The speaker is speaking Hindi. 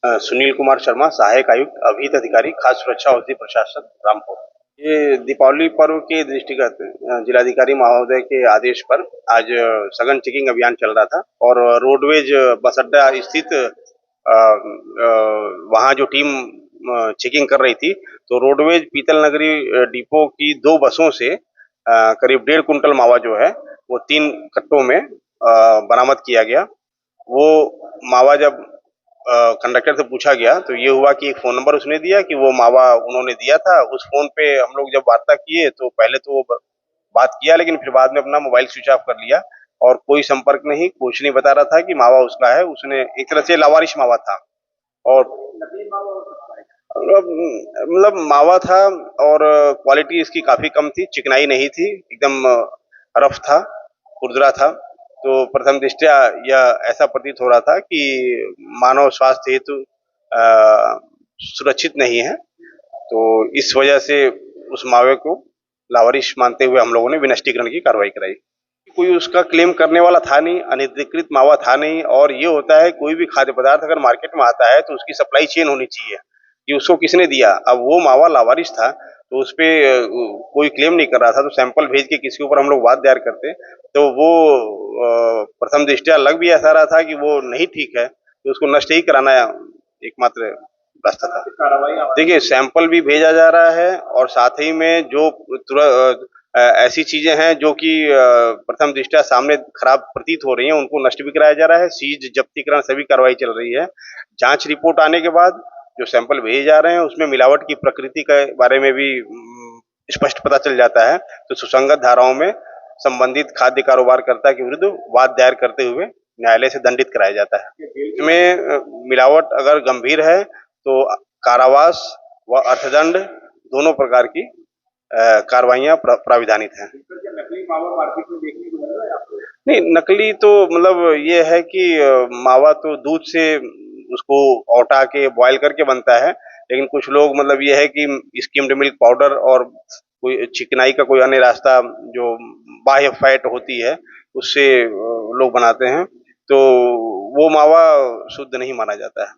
सुनील कुमार शर्मा, सहायक आयुक्त, अभिहित अधिकारी, खाद्य सुरक्षा औषधि प्रशासन, रामपुर। ये दीपावली पर्व के दृष्टिगत जिलाधिकारी महोदय के आदेश पर आज सघन चेकिंग अभियान चल रहा था और रोडवेज बस अड्डा स्थित वहाँ जो टीम चेकिंग कर रही थी, तो रोडवेज पीतल नगरी डिपो की 2 बसों से करीब 1.5 कुंटल मावा जो है वो 3 कट्टों में बरामद किया गया। वो मावा जब कंडक्टर से पूछा गया तो ये हुआ कि एक फोन नंबर उसने दिया कि वो मावा उन्होंने दिया था। उस फोन पे हम लोग जब वार्ता किए तो पहले तो वो बात किया, लेकिन फिर बाद में अपना मोबाइल स्विच ऑफ कर लिया और कोई संपर्क नहीं, कुछ नहीं बता रहा था कि मावा उसका है। उसने एक तरह से लावारिश मावा था और मतलब मावा था और क्वालिटी इसकी काफी कम थी, चिकनाई नहीं थी, एकदम रफ था, खुरदरा था। तो प्रथम दृष्टया यह ऐसा प्रतीत हो रहा था कि मानव स्वास्थ्य हेतु सुरक्षित नहीं है। तो इस वजह से उस मावे को लावारिश मानते हुए हम लोगों ने विनष्टीकरण की कार्रवाई कराई। कोई उसका क्लेम करने वाला था नहीं, अनधिकृत मावा था नहीं। और ये होता है कोई भी खाद्य पदार्थ अगर मार्केट में आता है तो उसकी सप्लाई चेन होनी चाहिए कि उसको किसने दिया। अब वो मावा लावारिश था तो उसपे कोई क्लेम नहीं कर रहा था, तो सैंपल भेज के किसी ऊपर हम लोग वाद दायर करते तो वो प्रथम दृष्टया लग भी ऐसा रहा था कि वो नहीं ठीक है, तो उसको नष्ट ही कराना एकमात्र रास्ता था। देखिए, सैंपल भी भेजा जा रहा है और साथ ही में जो ऐसी चीजें हैं जो कि प्रथम दृष्टया सामने खराब प्रतीत हो रही हैं, उनको नष्ट भी कराया जा रहा है। सीज जब्तीकरण सभी कार्रवाई चल रही है। जांच रिपोर्ट आने के बाद जो सैंपल भेजे जा रहे हैं उसमें मिलावट की प्रकृति के बारे में भी स्पष्ट पता चल जाता है। तो सुसंगत धाराओं में संबंधित खाद्य कारोबारकर्ता के विरुद्ध वाद दायर करते हुए न्यायालय से दंडित कराया जाता है। इसमें मिलावट अगर गंभीर है तो कारावास व अर्थदंड दोनों प्रकार की कार्रवाइयां प्राविधानित हैं। नकली मावा मार्केट में देखने को मिल रहा है आपको? नहीं, नकली तो मतलब ये है कि मावा तो दूध से उसको औटा के बॉयल करके बनता है, लेकिन कुछ लोग मतलब ये है कि स्किम्ड मिल्क पाउडर और कोई चिकनाई का कोई अन्य रास्ता जो बाह्य फैट होती है उससे लोग बनाते हैं, तो वो मावा शुद्ध नहीं माना जाता है।